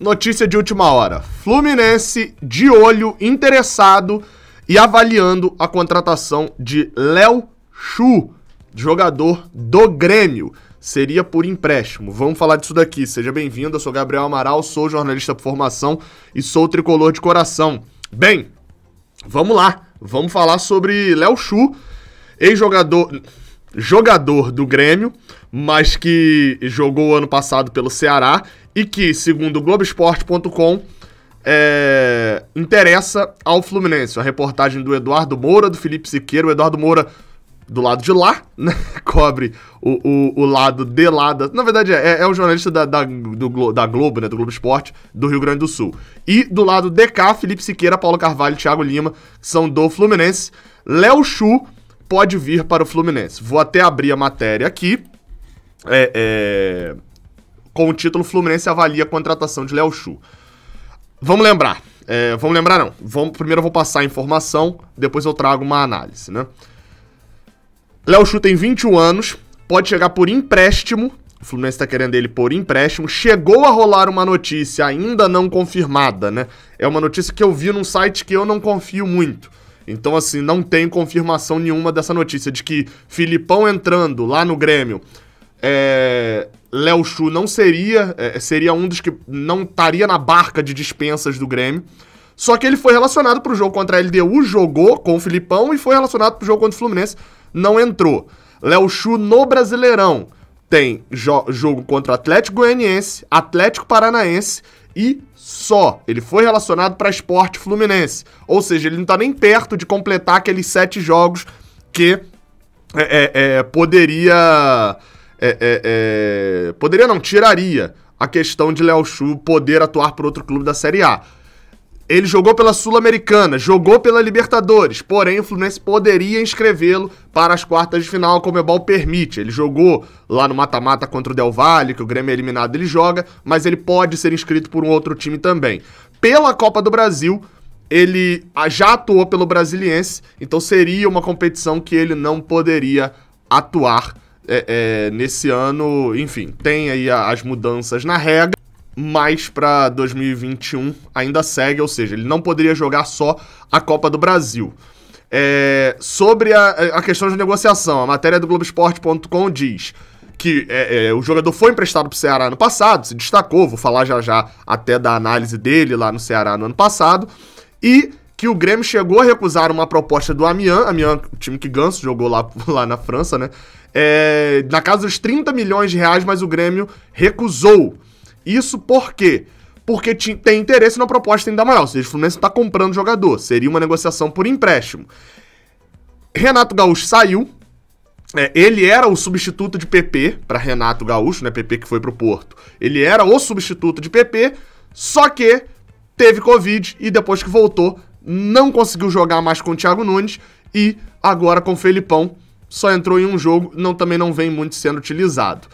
Notícia de última hora. Fluminense de olho, interessado e avaliando a contratação de Léo Xu, jogador do Grêmio. Seria por empréstimo. Vamos falar disso daqui. Seja bem-vindo, eu sou Gabriel Amaral, sou jornalista por formação e sou tricolor de coração. Bem, vamos lá. Vamos falar sobre Léo Xu, jogador do Grêmio, mas que jogou ano passado pelo Ceará e que, segundo o Globoesporte.com, interessa ao Fluminense. A reportagem do Eduardo Moura, do Felipe Siqueira. O Eduardo Moura, do lado de lá, né, cobre o lado de lá. Na verdade, é o jornalista da Globo, né, do Globo Esporte, do Rio Grande do Sul. E do lado de cá, Felipe Siqueira, Paulo Carvalho e Thiago Lima, que são do Fluminense. Léo Xu pode vir para o Fluminense. Vou até abrir a matéria aqui. Com o título Fluminense avalia a contratação de Léo Xu. Vamos lembrar. Primeiro eu vou passar a informação, depois eu trago uma análise, né? Léo Xu tem 21 anos, pode chegar por empréstimo. O Fluminense está querendo ele por empréstimo. Chegou a rolar uma notícia ainda não confirmada, né? É uma notícia que eu vi num site que eu não confio muito. Então, assim, não tenho confirmação nenhuma dessa notícia de que Filipão entrando lá no Grêmio, Léo Xu não seria um dos que não estaria na barca de dispensas do Grêmio. Só que ele foi relacionado para o jogo contra a LDU, jogou com o Filipão e foi relacionado para o jogo contra o Fluminense, não entrou. Léo Xu no Brasileirão tem jogo contra o Atlético Goianiense, Atlético Paranaense e só. Ele foi relacionado para Sport Fluminense. Ou seja, ele não está nem perto de completar aqueles 7 jogos que tiraria a questão de Léo Xu poder atuar por outro clube da Série A. Ele jogou pela Sul-Americana, jogou pela Libertadores, porém o Fluminense poderia inscrevê-lo para as quartas de final, a Conmebol permite. Ele jogou lá no mata-mata contra o Del Valle, que o Grêmio é eliminado, ele joga, mas ele pode ser inscrito por um outro time também. Pela Copa do Brasil, ele já atuou pelo Brasiliense, então seria uma competição que ele não poderia atuar nesse ano. Enfim, tem aí as mudanças na regra, mas para 2021 ainda segue, ou seja, ele não poderia jogar só a Copa do Brasil. Sobre a questão de negociação, a matéria do Globoesporte.com diz que o jogador foi emprestado para o Ceará ano passado, se destacou, vou falar já até da análise dele lá no Ceará no ano passado, e que o Grêmio chegou a recusar uma proposta do Amiens, o time que Ganso jogou lá na França, né? Na casa dos 30 milhões de reais, mas o Grêmio recusou. Isso por quê? Porque tem interesse na proposta ainda maior, ou seja, o Fluminense está comprando jogador, seria uma negociação por empréstimo. Renato Gaúcho saiu, ele era o substituto de PP para Renato Gaúcho, né? PP que foi pro Porto. Ele era o substituto de PP, só que teve Covid e depois que voltou, não conseguiu jogar mais com o Thiago Nunes e agora com o Felipão só entrou em um jogo, também não vem muito sendo utilizado.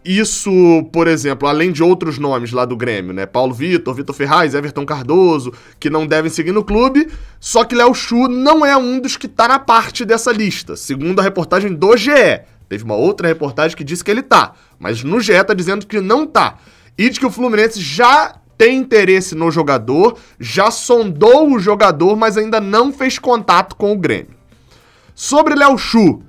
Isso, por exemplo, além de outros nomes lá do Grêmio, né? Paulo Vitor, Vitor Ferraz, Everton Cardoso, que não devem seguir no clube, só que Léo Xu não é um dos que tá na parte dessa lista, segundo a reportagem do GE. Teve uma outra reportagem que disse que ele tá, mas no GE tá dizendo que não tá. E de que o Fluminense já tem interesse no jogador, já sondou o jogador, mas ainda não fez contato com o Grêmio. Sobre Léo Xu,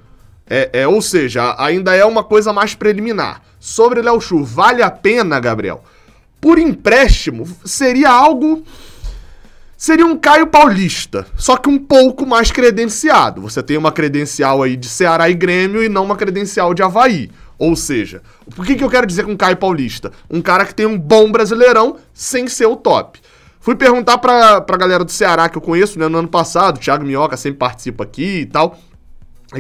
ou seja, ainda é uma coisa mais preliminar. Sobre Léo Xu, vale a pena, Gabriel? Por empréstimo, seria um Caio Paulista, só que um pouco mais credenciado. Você tem uma credencial aí de Ceará e Grêmio e não uma credencial de Avaí. Ou seja, o que eu quero dizer com Caio Paulista? Um cara que tem um bom Brasileirão sem ser o top. Fui perguntar pra galera do Ceará que eu conheço, né, no ano passado, o Thiago Minhoca sempre participa aqui e tal,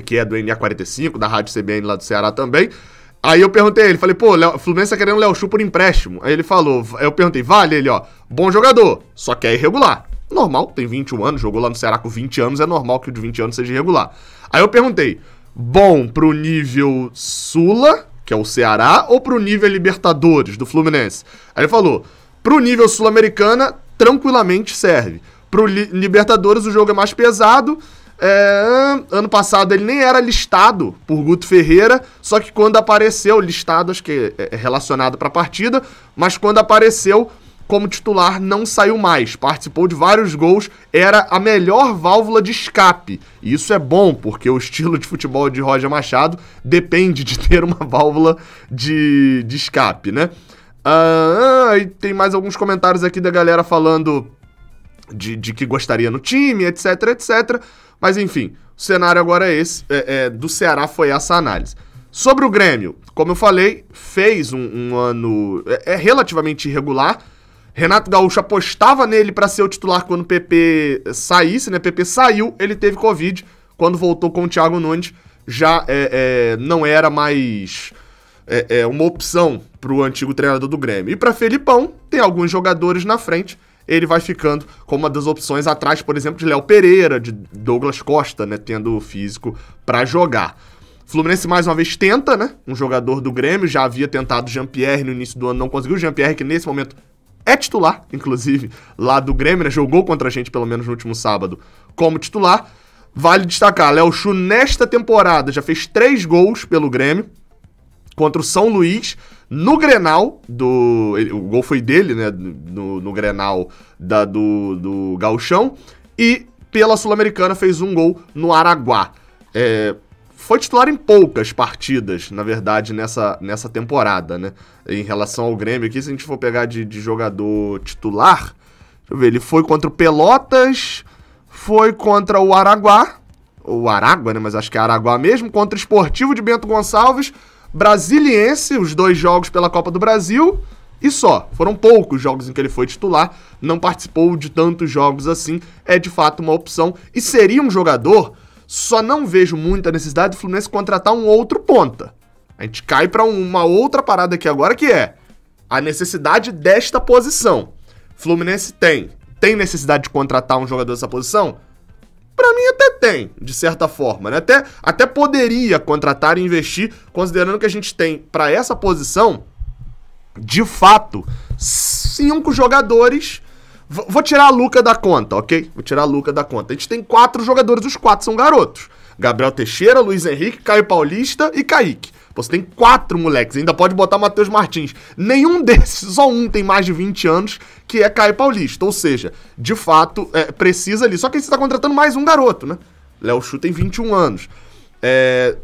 que é do NA45, da Rádio CBN lá do Ceará também. Aí eu perguntei a ele, falei, o Fluminense tá querendo o Léo Xu por empréstimo. Aí ele falou, eu perguntei, vale? Ele, bom jogador, só que é irregular. Normal, tem 21 anos, jogou lá no Ceará com 20 anos, é normal que o de 20 anos seja irregular. Aí eu perguntei, bom pro nível Sula, que é o Ceará, ou pro nível Libertadores do Fluminense? Aí ele falou, pro nível Sul-Americana, tranquilamente serve. Pro Libertadores o jogo é mais pesado, Ano passado ele nem era listado por Guto Ferreira, só que quando apareceu, listado acho que é relacionado para a partida, mas quando apareceu como titular não saiu mais, participou de vários gols, era a melhor válvula de escape. E isso é bom, porque o estilo de futebol de Roger Machado depende de ter uma válvula de escape, né? E tem mais alguns comentários aqui da galera falando de que gostaria no time, etc, etc. Mas enfim, o cenário agora é esse, do Ceará foi essa análise. Sobre o Grêmio, como eu falei, fez um ano relativamente irregular. Renato Gaúcho apostava nele para ser o titular quando o PP saísse, né? PP saiu, ele teve Covid. Quando voltou com o Thiago Nunes, já não era mais uma opção para o antigo treinador do Grêmio. E para Felipão, tem alguns jogadores na frente. Ele vai ficando como uma das opções atrás, por exemplo, de Léo Pereira, de Douglas Costa, né? Tendo físico para jogar. Fluminense mais uma vez tenta, né? Um jogador do Grêmio, já havia tentado Jean-Pierre no início do ano, não conseguiu. Jean-Pierre que nesse momento é titular, inclusive, lá do Grêmio, né? Jogou contra a gente, pelo menos no último sábado, como titular. Vale destacar, Léo Chu, nesta temporada, já fez 3 gols pelo Grêmio, contra o São Luís, no Grenal, o gol foi dele, né? No Grenal do Gauchão, e pela Sul-Americana fez um gol no Araguá. Foi titular em poucas partidas, na verdade, nessa temporada, né? Em relação ao Grêmio aqui, se a gente for pegar de jogador titular, deixa eu ver, ele foi contra o Pelotas, foi contra o Araguá, ou Aragua, né? Mas acho que é Araguá mesmo, contra o Esportivo de Bento Gonçalves, Brasiliense, os 2 jogos pela Copa do Brasil, e só. Foram poucos jogos em que ele foi titular, não participou de tantos jogos assim, é de fato uma opção, e seria um jogador. Só não vejo muita necessidade do Fluminense contratar um outro ponta. A gente cai para uma outra parada aqui agora, que é a necessidade desta posição. Fluminense tem necessidade de contratar um jogador dessa posição? Pra mim até tem, de certa forma, né? Até poderia contratar e investir, considerando que a gente tem para essa posição, de fato, 5 jogadores. Vou tirar a Luca da conta, ok? Vou tirar a Luca da conta. A gente tem 4 jogadores, os 4 são garotos. Gabriel Teixeira, Luiz Henrique, Caio Paulista e Kaique. Você tem 4 moleques, ainda pode botar Matheus Martins. Nenhum desses, só um tem mais de 20 anos, que é Caio Paulista. Ou seja, de fato, precisa ali. Só que aí você tá contratando mais um garoto, né? Léo Chu tem 21 anos.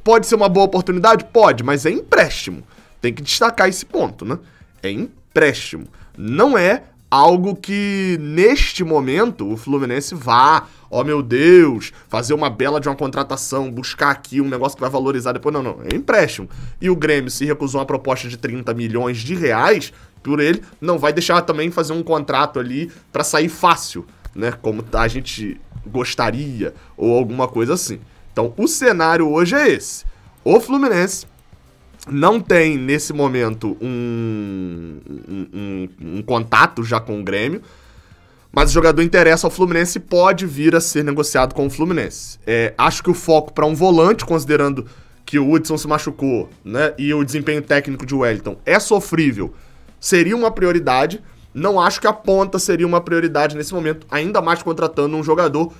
Pode ser uma boa oportunidade? Pode, mas é empréstimo. Tem que destacar esse ponto, né? É empréstimo. Não é algo que, neste momento, o Fluminense vá, ó meu Deus, fazer uma bela de uma contratação, buscar aqui um negócio que vai valorizar depois. Não, é empréstimo. E o Grêmio se recusou uma proposta de 30 milhões de reais por ele, não vai deixar também fazer um contrato ali pra sair fácil, né? Como a gente gostaria, ou alguma coisa assim. Então, o cenário hoje é esse. O Fluminense não tem, nesse momento, um contato já com o Grêmio, mas o jogador interessa ao Fluminense e pode vir a ser negociado com o Fluminense. Acho que o foco para um volante, considerando que o Hudson se machucou, né, e o desempenho técnico de Wellington é sofrível, seria uma prioridade. Não acho que a ponta seria uma prioridade nesse momento, ainda mais contratando um jogador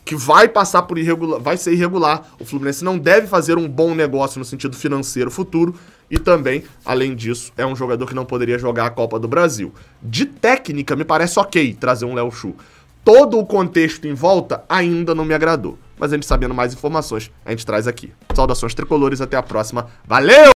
que vai passar por vai ser irregular. O Fluminense não deve fazer um bom negócio no sentido financeiro futuro e também, além disso, é um jogador que não poderia jogar a Copa do Brasil. De técnica, me parece ok trazer um Léo Chu. Todo o contexto em volta ainda não me agradou. Mas a gente sabendo mais informações, a gente traz aqui. Saudações tricolores, até a próxima. Valeu!